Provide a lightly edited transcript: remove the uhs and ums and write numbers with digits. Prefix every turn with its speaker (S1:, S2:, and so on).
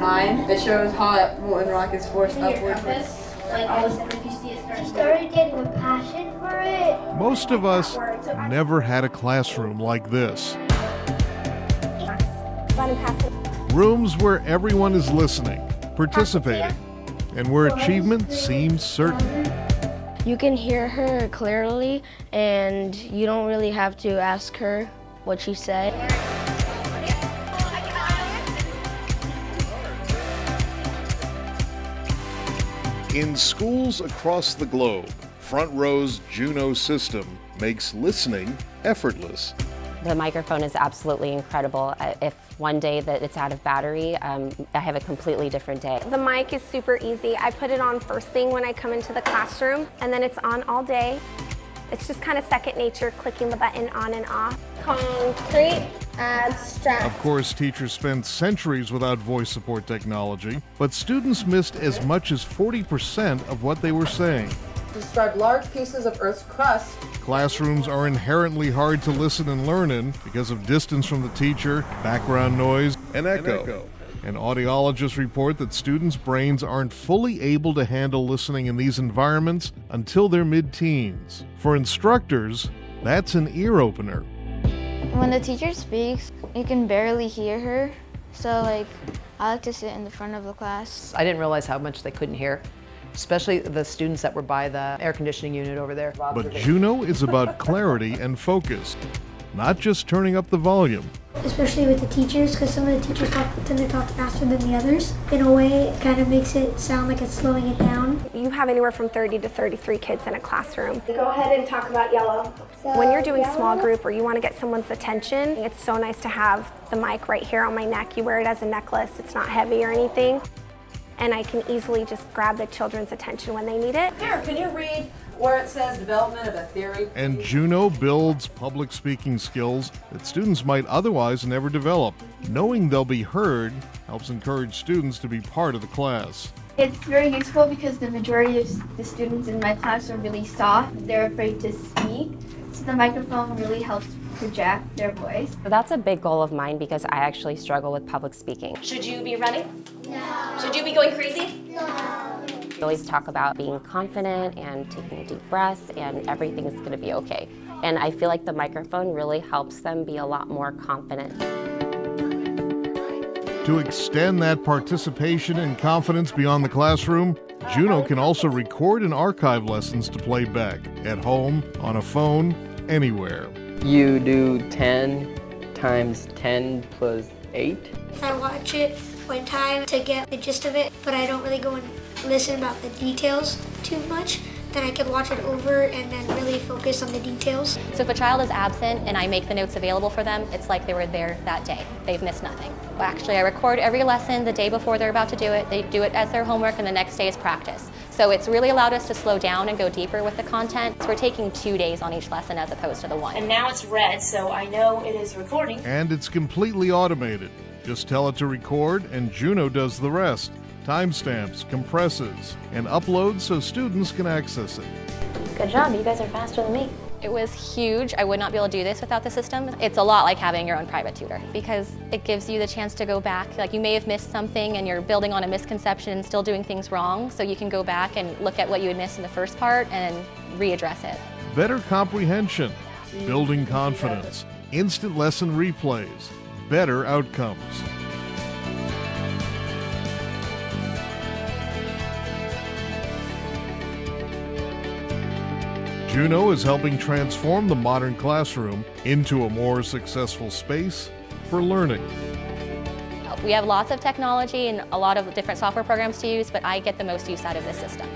S1: mine. It shows how molten rock is forced upward.
S2: Like all of a sudden, if you see it start, started getting a passion for it.
S3: Most of us never had a classroom like this. Rooms where everyone is listening, participating, and where achievement seems certain.
S4: You can hear her clearly, and you don't really have to ask her what she said.
S3: In schools across the globe, FrontRow's Juno system makes listening effortless.
S5: The microphone is absolutely incredible. If one day that it's out of battery, I have a completely different day.
S6: The mic is super easy. I put it on first thing when I come into the classroom, and then it's on all day. It's just kind of second nature, clicking the button on and off. Concrete, abstract.
S3: Of course, teachers spent centuries without voice support technology, but students missed as much as 40% of what they were saying.
S1: Describe large pieces of Earth's crust.
S3: Classrooms are inherently hard to listen and learn in because of distance from the teacher, background noise, and echo. And audiologists report that students' brains aren't fully able to handle listening in these environments until their mid-teens. For instructors, that's an ear opener.
S4: When the teacher speaks, you can barely hear her. So I like to sit in the front of the class.
S7: I didn't realize how much they couldn't hear, especially the students that were by the air conditioning unit over there.
S3: But Juno is about clarity and focus, not just turning up the volume.
S2: Especially with the teachers, because some of the teachers tend to talk faster than the others. In a way, it kind of makes it sound like it's slowing it down.
S6: You have anywhere from 30 to 33 kids in a classroom. Go ahead and talk about yellow. When you're doing small group or you want to get someone's attention, it's so nice to have the mic right here on my neck. You wear it as a necklace. It's not heavy or anything. And I can easily just grab the children's attention when they need it.
S1: Here, can you read where it says development of a theory?
S3: And Juno builds public speaking skills that students might otherwise never develop. Knowing they'll be heard helps encourage students to be part of the class.
S8: It's very useful because the majority of the students in my class are really soft. They're afraid to speak. So the microphone really helps project their voice.
S5: So that's a big goal of mine because I actually struggle with public speaking.
S9: Should you be running? No. Should you be going crazy?
S5: No. We always talk about being confident and taking a deep breath and everything is going to be okay. And I feel like the microphone really helps them be a lot more confident.
S3: To extend that participation and confidence beyond the classroom, Juno can also record and archive lessons to play back, at home, on a phone, anywhere.
S10: You do 10 times 10 plus 8.
S2: I watch it one time to get the gist of it, but I don't really go and listen about the details too much. Then I can watch it over and then really focus on the details.
S9: So if a child is absent and I make the notes available for them, it's like they were there that day. They've missed nothing. Well, actually, I record every lesson the day before they're about to do it. They do it as their homework and the next day is practice. So it's really allowed us to slow down and go deeper with the content. So we're taking 2 days on each lesson as opposed to the one.
S11: And now it's red, so I know it is recording.
S3: And it's completely automated. Just tell it to record and Juno does the rest. Timestamps, compresses, and uploads so students can access it.
S9: Good job, you guys are faster than me. It was huge. I would not be able to do this without the system. It's a lot like having your own private tutor because it gives you the chance to go back. Like you may have missed something and you're building on a misconception and still doing things wrong, so you can go back and look at what you had missed in the first part and readdress it.
S3: Better comprehension, building confidence, instant lesson replays, better outcomes. Juno is helping transform the modern classroom into a more successful space for learning.
S9: We have lots of technology and a lot of different software programs to use, but I get the most use out of this system.